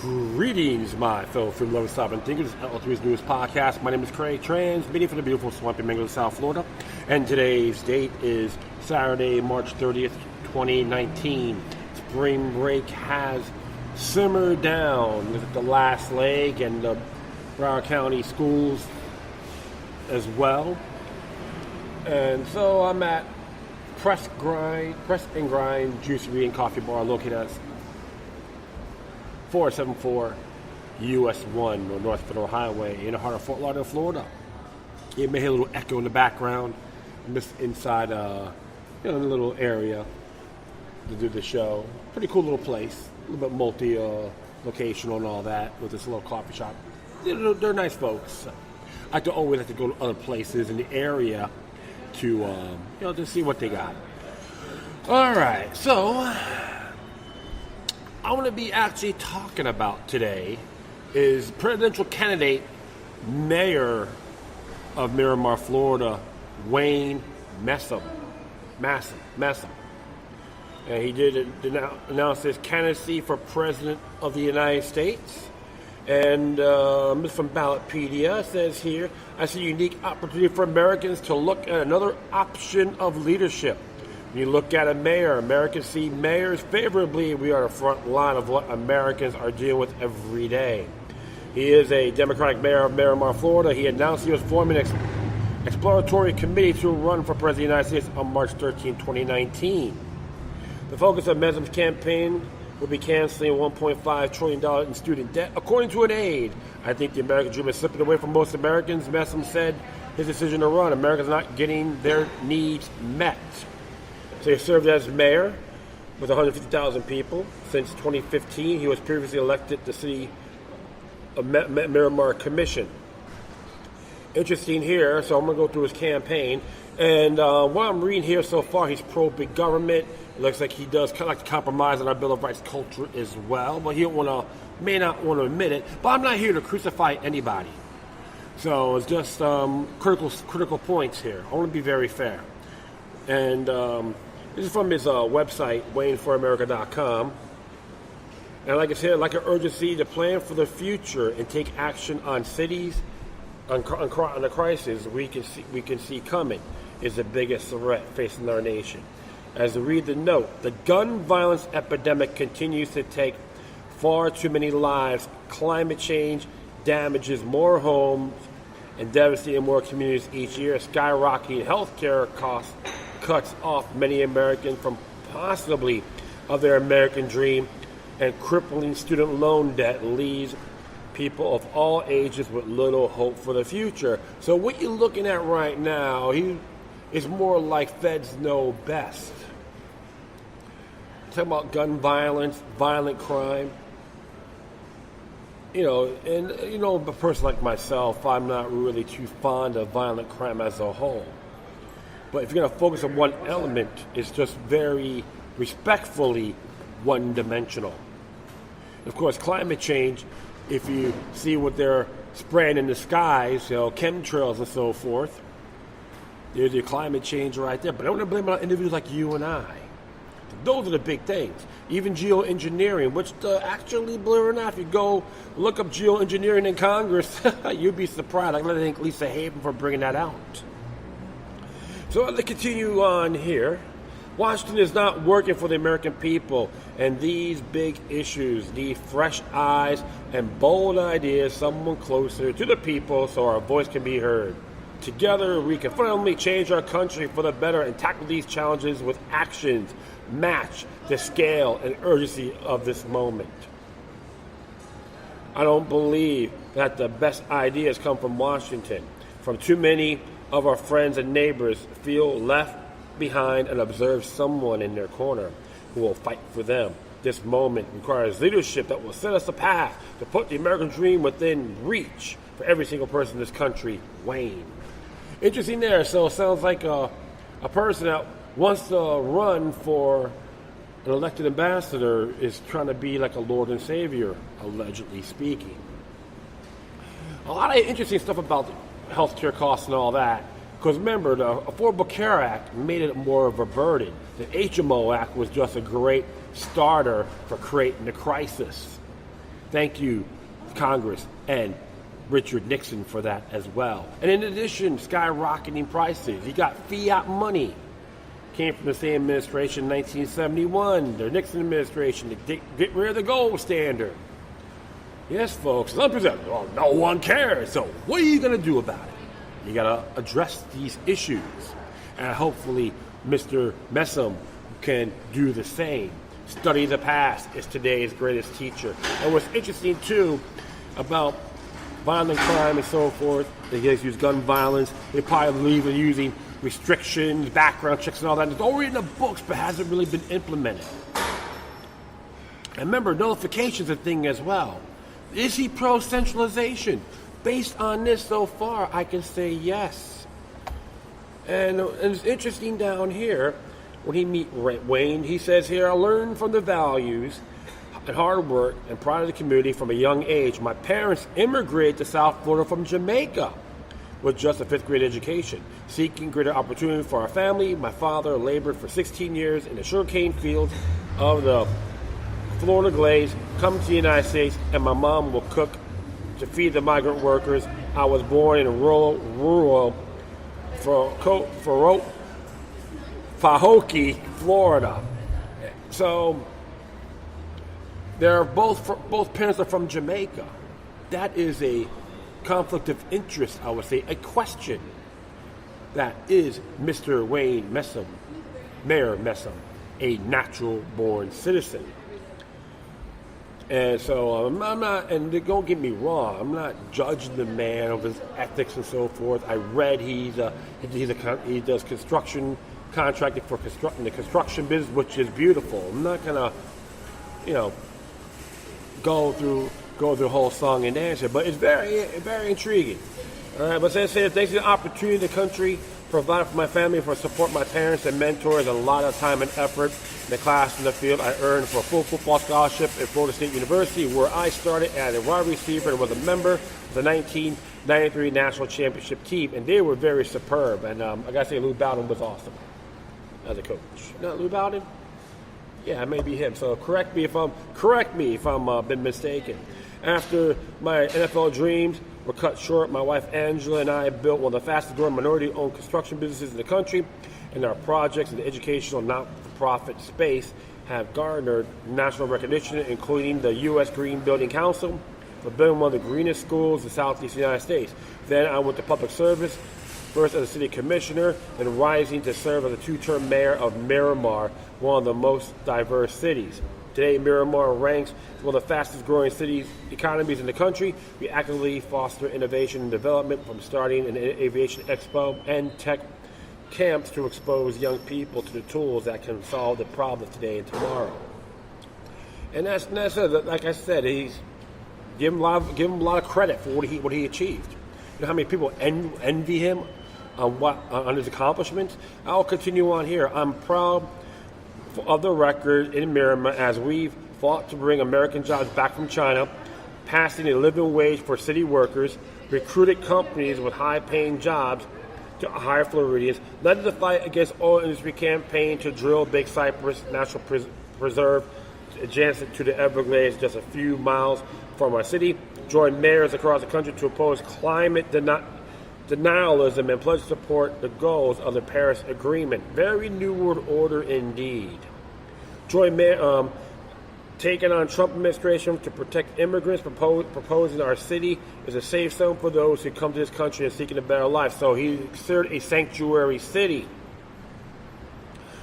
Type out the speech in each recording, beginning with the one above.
Greetings, my fellow freedom lovers, sovereign thinkers. L3's newest podcast. My name is Craig, transmitting from the beautiful swampy Mango, South Florida. And today's date is Saturday, March 30th, 2019. Spring break has simmered down with the last leg and the Broward County schools as well. And so I'm at Press and Grind Juicery and Coffee Bar located at 474 US 1 or North Federal Highway in the heart of Fort Lauderdale, Florida. You may hear a little echo in the background. I'm just inside a little area to do the show. Pretty cool little place. A little bit multi-locational and all that with this little coffee shop. They're nice folks. I always like to go to other places in the area to to see what they got. All right, so I want to be actually talking about today is presidential candidate, mayor of Miramar, Florida, Wayne Messam. And he did announce his candidacy for president of the United States. And from Ballotpedia says here, I see a unique opportunity for Americans to look at another option of leadership. When you look at a mayor, Americans see mayors favorably. We are the front line of what Americans are dealing with every day. He is a Democratic mayor of Miramar, Florida. He announced he was forming an exploratory committee to run for president of the United States on March 13, 2019. The focus of Messam's campaign will be canceling $1.5 trillion in student debt, according to an aide. I think the American dream is slipping away from most Americans. Messam said his decision to run. Americans are not getting their needs met. So he served as mayor with 150,000 people. Since 2015, he was previously elected to the City of Miramar Commission. Interesting here, so I'm going to go through his campaign. And what I'm reading here so far, he's pro-big government. It looks like he does kind of like to compromise on our Bill of Rights culture as well. But he may not want to admit it. But I'm not here to crucify anybody. So it's just critical points here. I want to be very fair. And this is from his website, WayneForAmerica.com. And like I said, like an urgency to plan for the future and take action on cities, on the crisis we can see coming is the biggest threat facing our nation. As we read the note, the gun violence epidemic continues to take far too many lives. Climate change damages more homes and devastating more communities each year. Skyrocketing healthcare costs cuts off many Americans from possibly of their American dream, and crippling student loan debt leaves people of all ages with little hope for the future. So what you're looking at right now, is more like feds know best. Talking about gun violence, violent crime. A person like myself, I'm not really too fond of violent crime as a whole. But if you're going to focus on one element, it's just very respectfully one-dimensional. Of course, climate change, if you see what they're spraying in the skies, chemtrails and so forth, there's your climate change right there. But I don't want to blame it on individuals like you and I. Those are the big things. Even geoengineering, which actually, believe it or not, if you go look up geoengineering in Congress, you'd be surprised. I thank Lisa Haven for bringing that out. So let's continue on here. Washington is not working for the American people, and these big issues need fresh eyes and bold ideas, someone closer to the people so our voice can be heard. Together, we can fundamentally change our country for the better and tackle these challenges with actions match the scale and urgency of this moment. I don't believe that the best ideas come from Washington. From too many of our friends and neighbors feel left behind and observe someone in their corner who will fight for them. This moment requires leadership that will set us a path to put the American dream within reach for every single person in this country. Wayne. Interesting there. So it sounds like a person that wants to run for an elected ambassador is trying to be like a Lord and Savior, allegedly speaking. A lot of interesting stuff about healthcare costs and all that. Because remember, the Affordable Care Act made it more of a burden. The HMO Act was just a great starter for creating the crisis. Thank you, Congress and Richard Nixon, for that as well. And in addition, skyrocketing prices. You got fiat money. Came from the same administration in 1971, the Nixon administration, to get rid of the gold standard. Yes, folks, it's unprecedented. Well, no one cares. So what are you going to do about it? You got to address these issues. And hopefully Mr. Messam can do the same. Study the past is today's greatest teacher. And what's interesting, too, about violent crime and so forth, they guys use gun violence. They probably believe in using restrictions, background checks, and all that. It's already in the books, but hasn't really been implemented. And remember, notification's a thing as well. Is he pro-centralization? Based on this so far, I can say yes. And it's interesting down here, when he meet Wayne, he says here, I learned from the values and hard work and pride of the community from a young age. My parents immigrated to South Florida from Jamaica with just a 5th grade education. Seeking greater opportunity for our family, my father labored for 16 years in the sugarcane fields of the Florida Glades, come to the United States, and my mom will cook to feed the migrant workers. I was born in rural Pahokee, Florida. So they're both parents are from Jamaica. That is a conflict of interest, I would say, a question. That is Mr. Wayne Messam, Mayor Messam, a natural-born citizen. And so I'm not, and don't get me wrong, I'm not judging the man of his ethics and so forth. I read he does construction contracting for the construction business, which is beautiful. I'm not gonna, go through the whole song and dance here, but it's very, very intriguing. All right, but as I said, thanks to the opportunity the country provided for my family, for support my parents and mentors, and a lot of time and effort in the class in the field. I earned for a full football scholarship at Florida State University, where I started as a wide receiver and was a member of the 1993 National Championship team, and they were very superb. And I gotta say, Lou Bowden was awesome as a coach. Not Lou Bowden? Yeah, it may be him. So correct me if I'm been mistaken. After my NFL dreams were cut short, my wife Angela and I built one of the fastest growing minority-owned construction businesses in the country, and our projects in the educational not-for-profit space have garnered national recognition, including the U.S. Green Building Council for building one of the greenest schools in the Southeast United States. Then I went to public service, first as a city commissioner, and rising to serve as a 2-term mayor of Miramar, one of the most diverse cities. Today, Miramar ranks as one of the fastest growing cities economies in the country. We actively foster innovation and development, from starting an aviation expo and tech camps to expose young people to the tools that can solve the problems today and tomorrow. And that's like I said, he's give him a lot of credit for what he achieved. You know how many people envy him on his accomplishments? I'll continue on here. I'm proud of the record in Miramar as we've fought to bring American jobs back from China, passing a living wage for city workers, recruited companies with high-paying jobs to hire Floridians, led the fight against oil industry campaign to drill Big Cypress National Preserve adjacent to the Everglades just a few miles from our city, joined mayors across the country to oppose climate denialism and pledge to support the goals of the Paris Agreement. Very New World Order indeed. Taking on Trump administration to protect immigrants, proposing our city is a safe zone for those who come to this country and seeking a better life. So he considered a sanctuary city.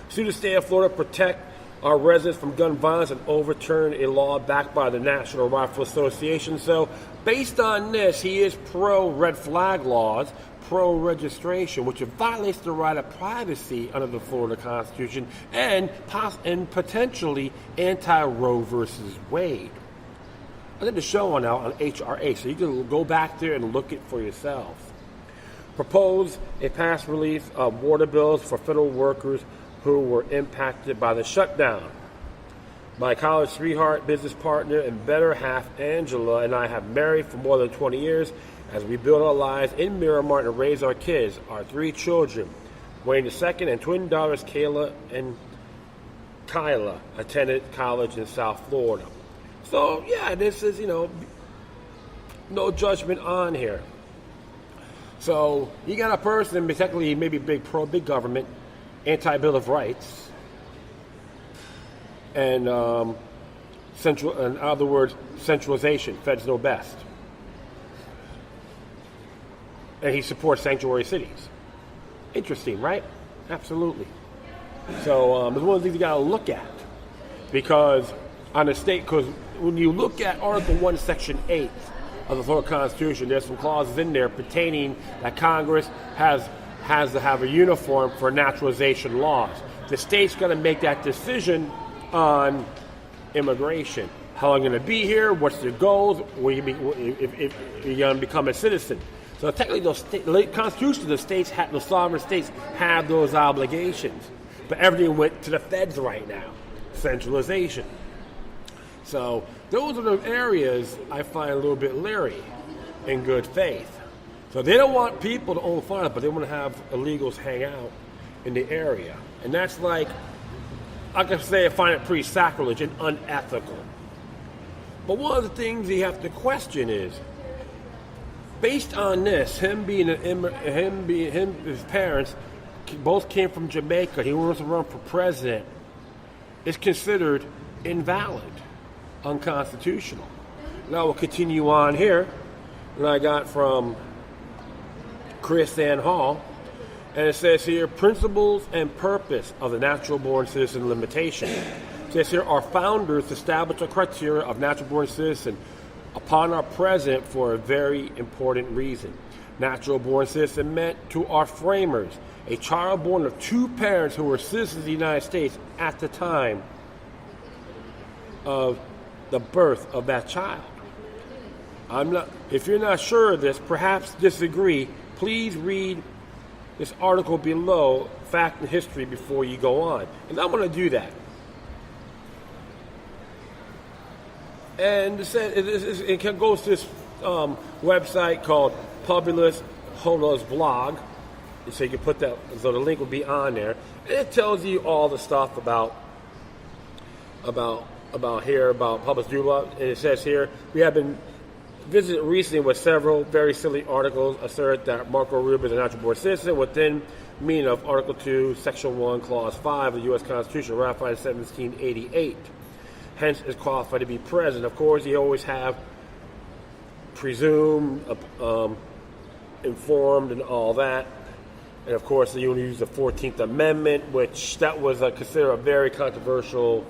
Sue the state of Florida protect our residents from gun violence and overturn a law backed by the National Rifle Association. So based on this, he is pro-red flag laws, pro-registration, which violates the right of privacy under the Florida Constitution, and potentially anti-Roe versus Wade. I did the show on HRA, so you can go back there and look it for yourself. Propose a past release of water bills for federal workers who were impacted by the shutdown. My college sweetheart, business partner, and better half, Angela, and I have married for more than 20 years as we build our lives in Miramar and raise our kids, our 3 children. Wayne II and twin daughters, Kayla and Kyla, attended college in South Florida. So, yeah, this is, no judgment on here. So, you got a person, technically maybe big government, anti-Bill of Rights, and in other words, centralization, feds know best. And he supports sanctuary cities. Interesting, right? Absolutely. So it's one of the things you got to look at, because on the state, because when you look at Article 1, Section 8 of the Florida Constitution, there's some clauses in there pertaining that Congress has to have a uniform for naturalization laws. The state's going to make that decision on immigration. How long are you going to be here? What's their goals? If you're going to become a citizen. So technically, the Constitution of the states, the sovereign states, have those obligations. But everything went to the feds right now. Centralization. So those are the areas I find a little bit leery in good faith. So they don't want people to own firearms, but they want to have illegals hang out in the area. And that's like, I can say I find it pretty sacrilege and unethical. But one of the things you have to question is, based on this, his parents both came from Jamaica. He wants to run for president. It's considered invalid, unconstitutional. Now we'll continue on here. And I got from Chris Ann Hall, and it says here, principles and purpose of the natural-born citizen limitation. It says here, our founders established a criteria of natural-born citizen upon our president for a very important reason. Natural-born citizen meant to our framers a child born of two parents who were citizens of the United States at the time of the birth of that child. If you're not sure of this, perhaps disagree, please read this article below, Fact and History, before you go on. And I'm going to do that. And it goes to this website called Publius Holo's blog. So you can put that, so the link will be on there. And it tells you all the stuff about Publius Holo. And it says here, we have been visited recently with several very silly articles assert that Marco Rubio is a natural-born citizen within meaning of Article 2, Section 1, Clause 5 of the U.S. Constitution, ratified in 1788. Hence, is qualified to be president. Of course, you always have presumed, informed, and all that. And of course, you use the 14th Amendment, which that was considered a very controversial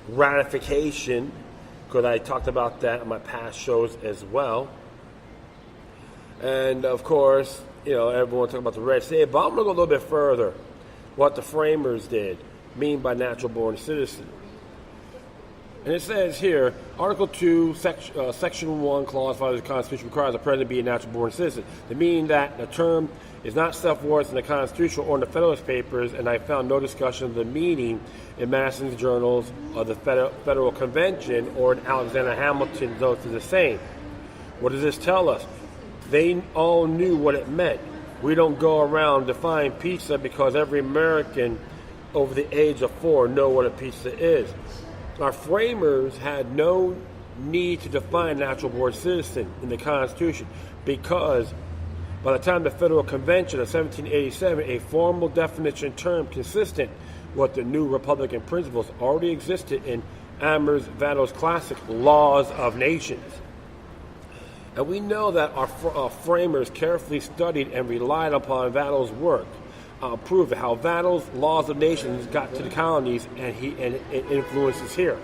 ratification, because I talked about that in my past shows as well. And of course, everyone talking about the red state, but I'm going to go a little bit further. What the framers did mean by natural-born citizen. And it says here, Article 2, Section 1, Clause 5 of the Constitution requires the president to be a natural-born citizen. The meaning that the term is not set forth in the Constitution or in the Federalist Papers, and I found no discussion of the meaning in Masson's journals of the Federal Convention or in Alexander Hamilton's notes is the same. What does this tell us? They all knew what it meant. We don't go around defying pizza because every American over the age of 4 know what a pizza is. Our framers had no need to define natural-born citizen in the Constitution because by the time the Federal Convention of 1787, a formal definition term consistent with the new Republican principles already existed in Amherst Vattel's classic Laws of Nations. And we know that our framers carefully studied and relied upon Vattel's work. Prove how Vattel's Laws of Nations got to the colonies and it influences here.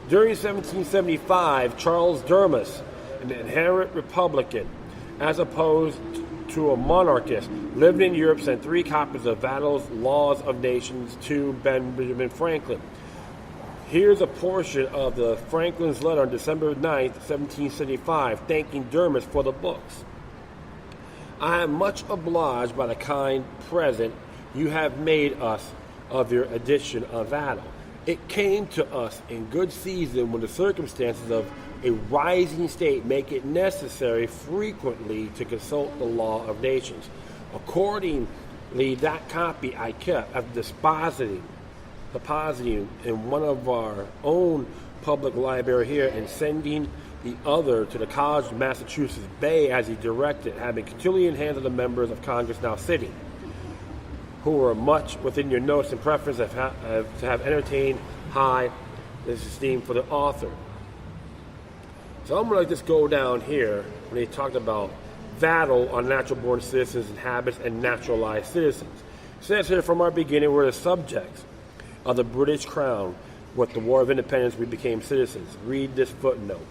During 1775, Charles Dermis, an inherent Republican, as opposed to a monarchist, lived in Europe, sent 3 copies of Vattel's Laws of Nations to Benjamin Franklin. Here's a portion of the Franklin's letter on December 9th, 1775, thanking Dermis for the books. I am much obliged by the kind present you have made us of your edition of Vattel. It came to us in good season when the circumstances of a rising state make it necessary frequently to consult the law of nations. Accordingly, that copy I kept as dispositive depositing in one of our own public library here and sending the other to the College of Massachusetts Bay as he directed, having continually in hand of the members of Congress now sitting, who are much within your notes and preference to have entertained high esteem for the author. So I'm going to just go down here when he talked about battle on natural-born citizens and habits and naturalized citizens. It says here, from our beginning, we're the subjects of the British Crown. With the War of Independence, we became citizens. Read this footnote.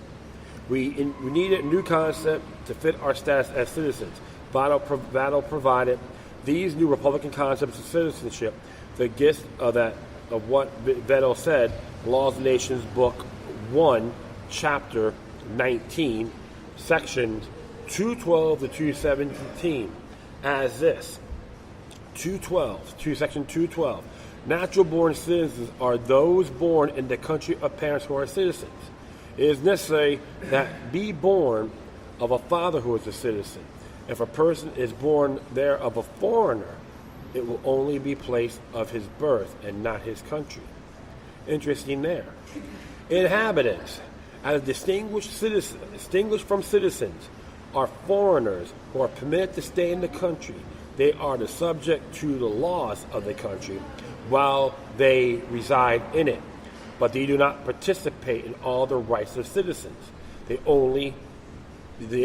We needed a new concept to fit our status as citizens. Battle provided these new Republican concepts of citizenship, the gist of what Vettel said, Laws of Nations, Book 1, Chapter 19, Sections 212 to 217, as this. Section 212. Natural-born citizens are those born in the country of parents who are citizens. It is necessary that be born of a father who is a citizen. If a person is born there of a foreigner, it will only be place of his birth and not his country. Interesting there. Inhabitants, as distinguished from citizens, are foreigners who are permitted to stay in the country. They are the subject to the laws of the country while they reside in it, but they do not participate in all the rights of citizens. They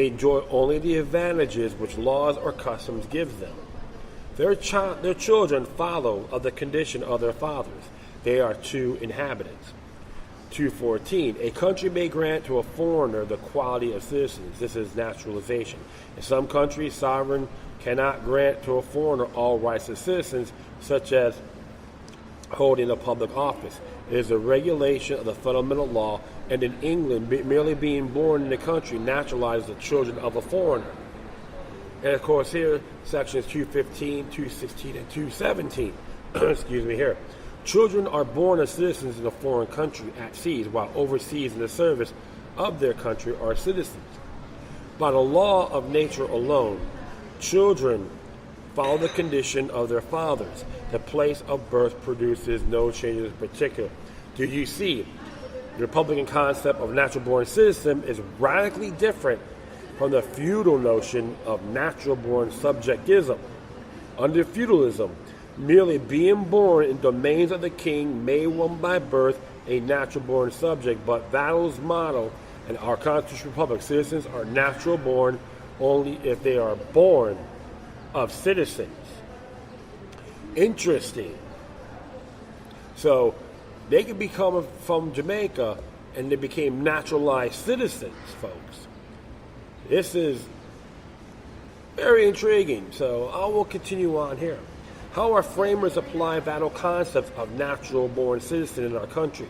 enjoy only the advantages which laws or customs give them. Their children follow of the condition of their fathers. They are true inhabitants. 214. A country may grant to a foreigner the quality of citizens. This is naturalization. In some countries, sovereign cannot grant to a foreigner all rights of citizens, such as holding a public office. It is a regulation of the fundamental law, and in England, merely being born in the country naturalizes the children of a foreigner. And of course here, sections 215, 216, and 217. Excuse me here. Children are born as citizens in a foreign country at sea, while overseas in the service of their country are citizens. By the law of nature alone, children follow the condition of their fathers. The place of birth produces no changes in particular. Do you see? The Republican concept of natural-born citizen is radically different from the feudal notion of natural-born subjectism. Under feudalism, merely being born in domains of the king made one by birth a natural-born subject, but Vattel's model and our constitutional republic, citizens are natural-born only if they are born of citizens. Interesting. So they could become from Jamaica and they became naturalized citizens, folks. This is very intriguing. So I will continue on here. How our framers apply Vattel concepts of natural-born citizen in our country.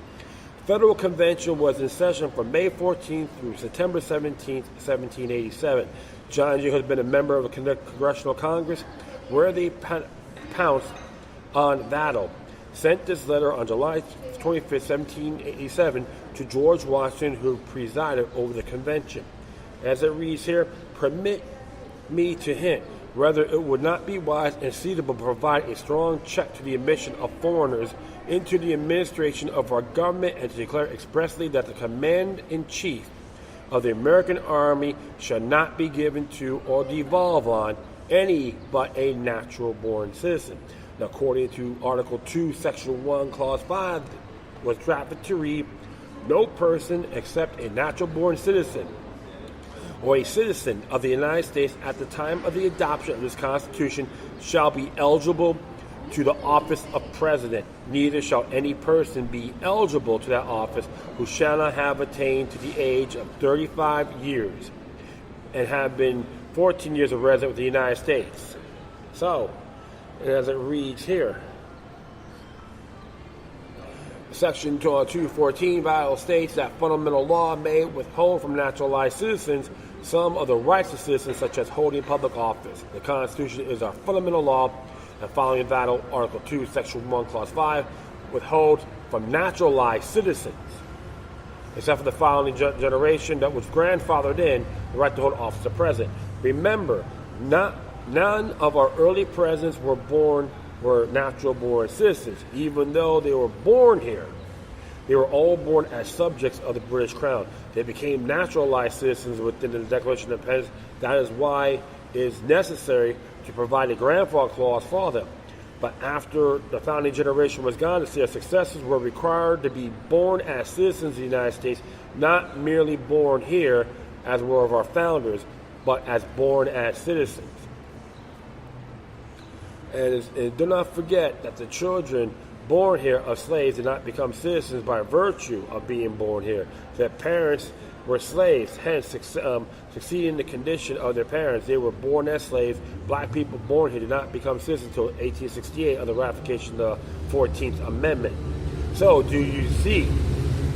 Federal Convention was in session from May 14th through September 17th, 1787. John Jay has been a member of a congressional Congress where they pounced on Vattel. Sent this letter on July 25th, 1787 to George Washington, who presided over the convention. As it reads here, permit me to hint whether it would not be wise and suitable to provide a strong check to the admission of foreigners into the administration of our government and to declare expressly that the command-in-chief of the American Army shall not be given to or devolve on any but a natural-born citizen. Now, according to Article 2, Section 1, Clause 5, was drafted to read, no person except a natural-born citizen or a citizen of the United States at the time of the adoption of this Constitution shall be eligible to the office of President. Neither shall any person be eligible to that office who shall not have attained to the age of 35 years and have been 14 years a resident of the United States. So, as it reads here, Section 214 Vattel states that fundamental law may withhold from naturalized citizens some of the rights of citizens, such as holding public office. The Constitution is our fundamental law, and following Vattel, Article 2, Section 1, Clause 5, withholds from naturalized citizens, except for the following generation that was grandfathered in, the right to hold office of president. Remember, none of our early presidents were born were natural-born citizens, even though they were born here. They were all born as subjects of the British Crown. They became naturalized citizens within the Declaration of Independence. That is why it is necessary to provide a grandfather clause for them. But after the founding generation was gone, their successors were required to be born as citizens of the United States, not merely born here, as were of our founders, but as born as citizens. And do not forget that the children born here of slaves did not become citizens by virtue of being born here. Their parents were slaves, hence succeeding the condition of their parents. They were born as slaves. Black people born here did not become citizens until 1868 of the ratification of the 14th Amendment. So, do you see?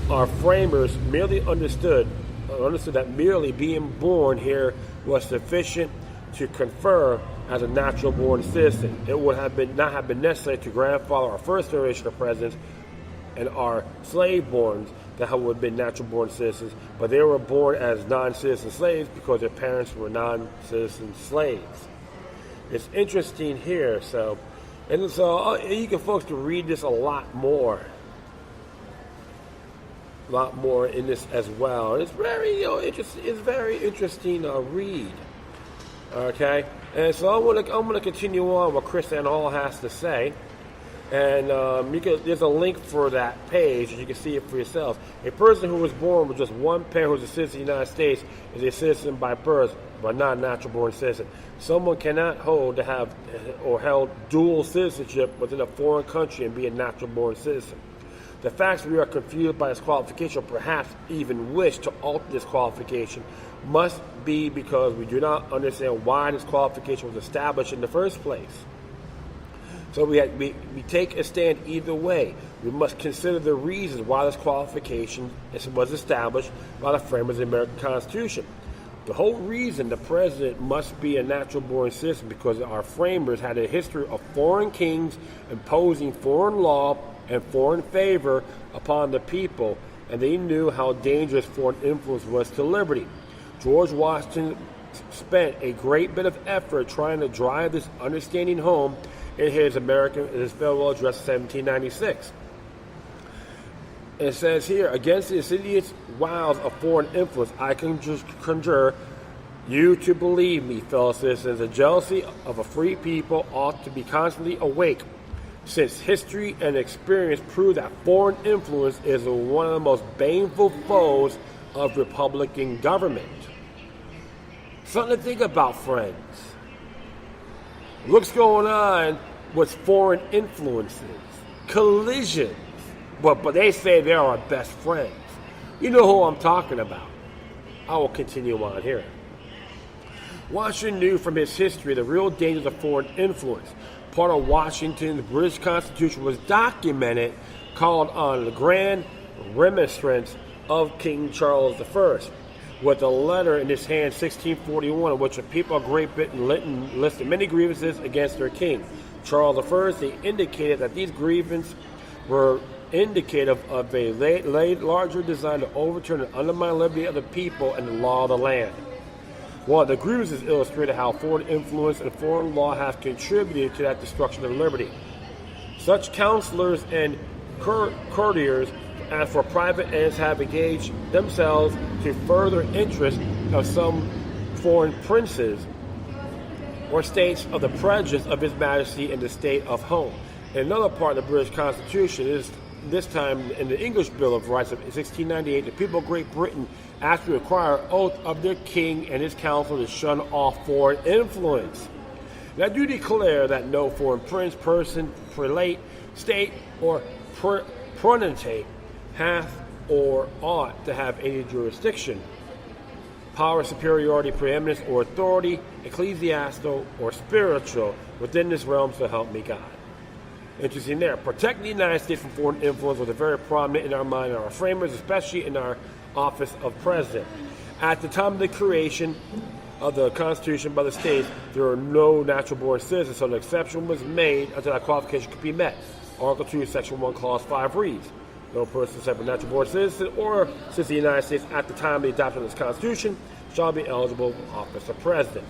Our framers merely understood that merely being born here was sufficient to confer as a natural-born citizen. It would not have been necessary to grandfather our first generation of presidents and our slave-borns that would have been natural-born citizens, but they were born as non-citizen slaves because their parents were non-citizen slaves. It's interesting here, and you can folks to read this a lot more in this as well. It's very interesting. It's very interesting to read. Okay, and so I'm gonna continue on what Chris Ann Hall has to say, and there's a link for that page, and you can see it for yourself. A person who was born with just one parent who is a citizen of the United States is a citizen by birth, but not a natural-born citizen. Someone cannot hold to have or held dual citizenship within a foreign country and be a natural-born citizen. The facts we are confused by this qualification, or perhaps even wish to alter this qualification, must be because we do not understand why this qualification was established in the first place. So we take a stand either way. We must consider the reasons why this qualification was established by the framers of the American Constitution. The whole reason the president must be a natural-born citizen because our framers had a history of foreign kings imposing foreign law and foreign favor upon the people, and they knew how dangerous foreign influence was to liberty. George Washington spent a great bit of effort trying to drive this understanding home in his farewell address of 1796. It says here, against the insidious wiles of foreign influence, I can just conjure you to believe me, fellow citizens, the jealousy of a free people ought to be constantly awake, since history and experience prove that foreign influence is one of the most baneful foes of Republican government. Something to think about, friends. What's going on with foreign influences, collisions, but they say they're our best friends. You know who I'm talking about. I will continue on here. Washington knew from his history the real dangers of foreign influence. Part of Washington's British Constitution was documented, called on the Grand Remonstrance of King Charles I, with a letter in his hand, 1641, in which the people of Great Britain listed many grievances against their king, Charles I. They indicated that these grievances were indicative of a larger design to overturn and undermine the liberty of the people and the law of the land. Well, the grievances illustrated how foreign influence and foreign law have contributed to that destruction of liberty. Such counselors and courtiers, as for private ends, have engaged themselves to further interest of some foreign princes or states of the prejudice of His Majesty in the state of home. In another part of the British Constitution, is this time in the English Bill of Rights of 1698, the people of Great Britain actually require an oath of their king and his council to shun all foreign influence. And I do declare that no foreign prince, person, prelate, state, or potentate hath or ought to have any jurisdiction, power, superiority, preeminence, or authority, ecclesiastical or spiritual, within this realm, so help me God. Interesting there. Protecting the United States from foreign influence was very prominent in our mind and our framers, especially in our office of president. At the time of the creation of the Constitution by the states, there were no natural-born citizens, so an exception was made until that qualification could be met. Article 2, Section 1, Clause 5 reads, no person except a natural-born citizen or citizen of the United States at the time of the adoption of this Constitution shall be eligible for office of president.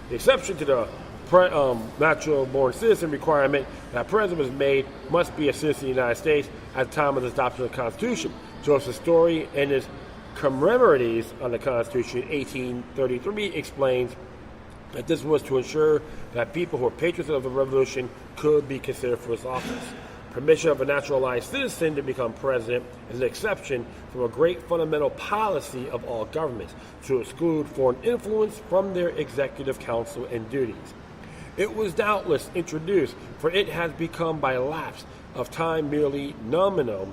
The exception to the natural-born citizen requirement that president was made must be a citizen of the United States at the time of the adoption of the Constitution. Joseph Story, in his Commemoratives on the Constitution, 1833, explains that this was to ensure that people who were patriots of the Revolution could be considered for this office. Permission of a naturalized citizen to become president is an exception from a great fundamental policy of all governments to exclude foreign influence from their executive council and duties. It was doubtless introduced, for it has become by lapse of time merely nominal,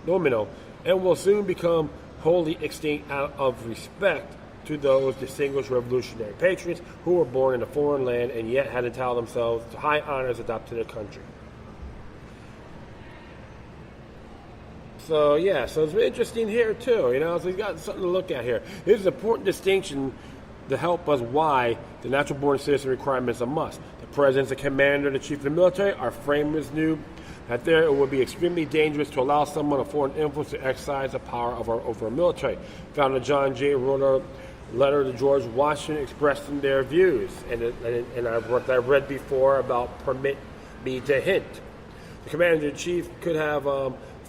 and will soon become wholly extinct out of respect to those distinguished revolutionary patriots who were born in a foreign land and yet had entitled themselves to high honors adopted to their country. So it's interesting here too, so we've got something to look at here. This is an important distinction to help us why the natural-born citizen requirement is a must. The president, the commander, the chief of the military, our framers knew that there it would be extremely dangerous to allow someone of foreign influence to exercise the power over our military. Founder John Jay wrote a letter to George Washington expressing their views, and I've read before about permit me to hint. The commander-in-chief could have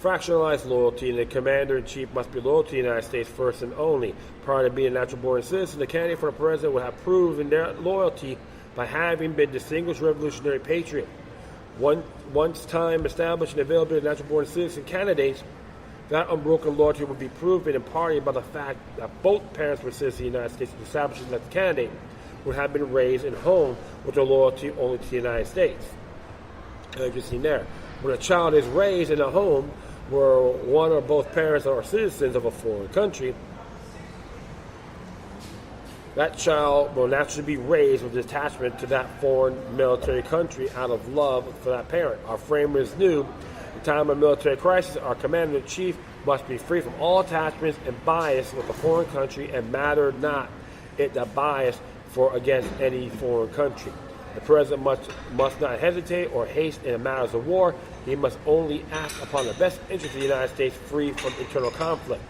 fractionalized loyalty, and the commander-in-chief must be loyal to the United States first and only. Prior to being a natural-born citizen, the candidate for the president would have proven their loyalty by having been distinguished revolutionary patriot. Once time established and availability of natural-born citizen candidates, that unbroken loyalty would be proven in part by the fact that both parents were citizens of the United States, establishing that the candidate would have been raised in home with their loyalty only to the United States. As you see there, when a child is raised in a home where one or both parents are citizens of a foreign country, that child will naturally be raised with attachment to that foreign military country out of love for that parent. Our framers knew in time of military crisis, our commander-in-chief must be free from all attachments and bias with the foreign country, and mattered not it the bias for against any foreign country. The president must not hesitate or haste in matters of war. He must only act upon the best interest of the United States, free from internal conflict.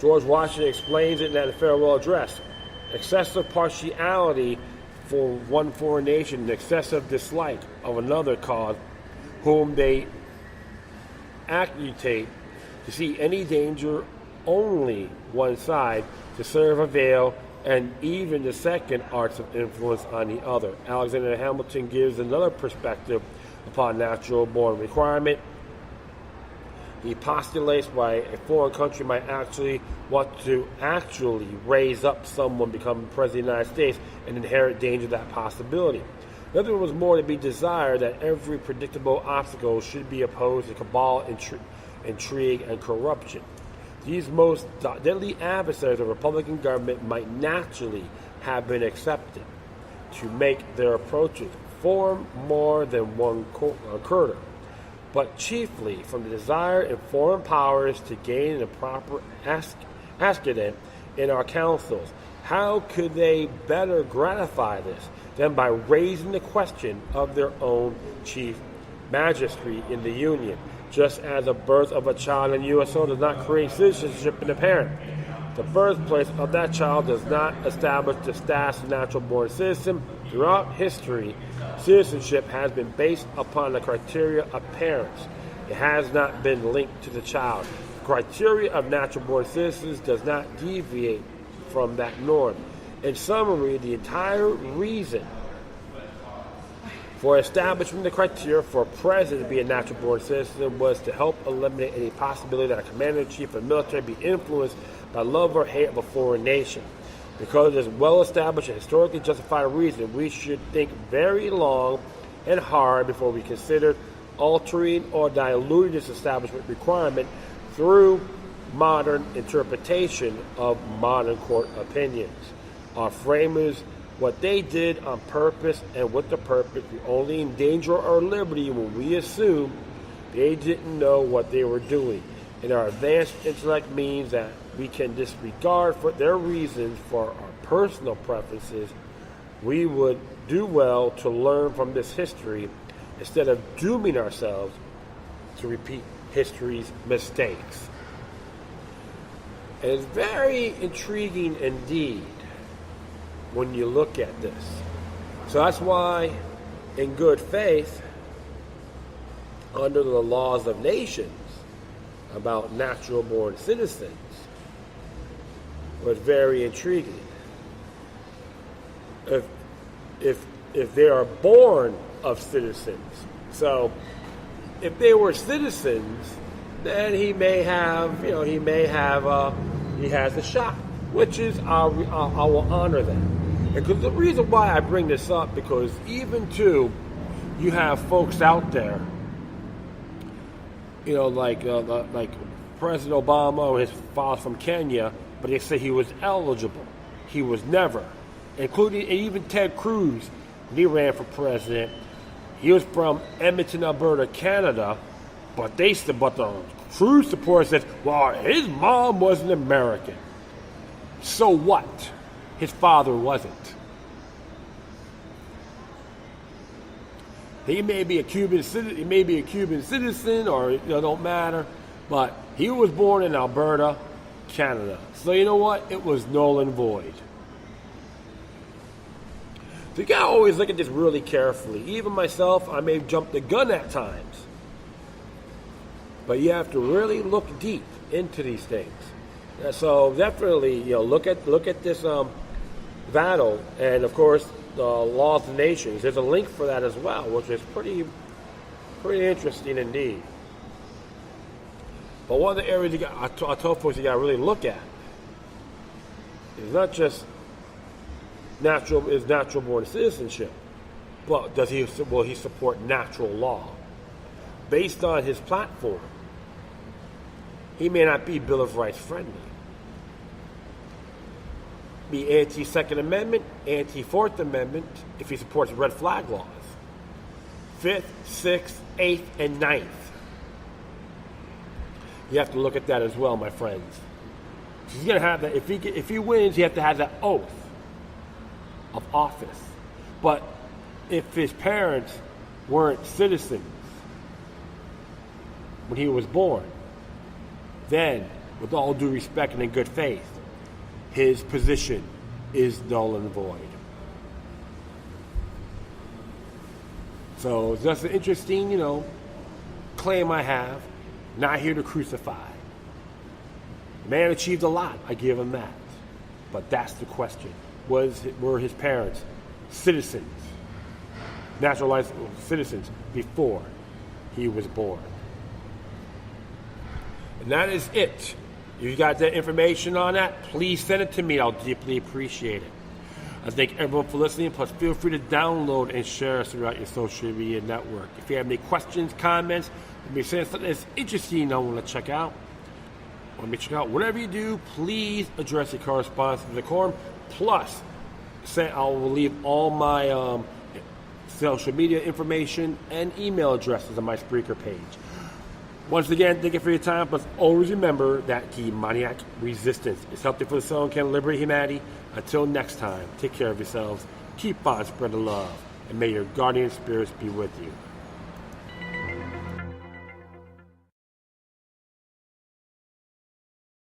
George Washington explains it in that farewell address. Excessive partiality for one foreign nation and excessive dislike of another cause whom they agitate to see any danger only one side to serve a veil, and even the second arts of influence on the other. Alexander Hamilton gives another perspective upon natural-born requirement. He postulates why a foreign country might actually want to raise up someone becoming president of the United States, and inherent danger of that possibility. Nothing was more to be desired that every predictable obstacle should be opposed to cabal, intrigue, and corruption. These most deadly adversaries of Republican government might naturally have been accepted to make their approaches form more than one quarter, but chiefly from the desire in foreign powers to gain a proper ascendant in our councils. How could they better gratify this than by raising the question of their own chief magistrate in the Union? Just as the birth of a child in USO does not create citizenship in the parent, the birthplace of that child does not establish the status of natural-born citizen. Throughout history, citizenship has been based upon the criteria of parents. It has not been linked to the child. The criteria of natural-born citizens does not deviate from that norm. In summary, the entire reason for establishing the criteria for a president to be a natural-born citizen was to help eliminate any possibility that a commander-in-chief of the military be influenced by love or hate of a foreign nation. Because it is well-established and historically justified reason, we should think very long and hard before we consider altering or diluting this establishment requirement through modern interpretation of modern court opinions. Our framers, what they did on purpose and with the purpose, we only endanger our liberty when we assume they didn't know what they were doing. And our advanced intellect means that we can disregard for their reasons for our personal preferences. We would do well to learn from this history instead of dooming ourselves to repeat history's mistakes. And it's very intriguing indeed when you look at this. So that's why, in good faith, under the laws of nations about natural born citizens, was very intriguing. If they are born of citizens, so if they were citizens, then he has a shot, which is I will honor that. Because the reason why I bring this up, because even too, you have folks out there, like President Obama, his father from Kenya, but they say he was eligible. He was never, including even Ted Cruz, when he ran for president. He was from Edmonton, Alberta, Canada, but the Cruz supporters said, well, his mom was an American. So what? His father wasn't. He may be a Cuban citizen, or it don't matter, but he was born in Alberta, Canada. So you know what? It was null and void. So you gotta always look at this really carefully. Even myself, I may jump the gun at times, but you have to really look deep into these things. So definitely, look at this battle, and of course the laws of nations. There's a link for that as well, which is pretty interesting indeed. But one of the areas I tell folks you got to really look at is not just natural born citizenship, but will he support natural law? Based on his platform, he may not be Bill of Rights friendly. Be anti-Second Amendment, anti-Fourth Amendment if he supports red flag laws. 5th, 6th, 8th, and 9th. You have to look at that as well, my friends. He's going to have that. If he wins, he has to have that oath of office. But if his parents weren't citizens when he was born, then, with all due respect and in good faith, his position is null and void. So it's just an interesting, claim I have. Not here to crucify. The man achieved a lot. I give him that. But that's the question. Were his parents citizens, naturalized citizens, before he was born? And that is it. If you got that information on that, please send it to me. I'll deeply appreciate it. I thank everyone for listening. Plus, feel free to download and share us throughout your social media network. If you have any questions, comments, if you're saying something that's interesting I want to check out, whatever you do, please address your correspondence to the quorum. Plus, I will leave all my social media information and email addresses on my Spreaker page. Once again, thank you for your time. But always remember that demoniac resistance is healthy for the soul and can liberate humanity. Until next time, take care of yourselves. Keep on spreading love. And may your guardian spirits be with you.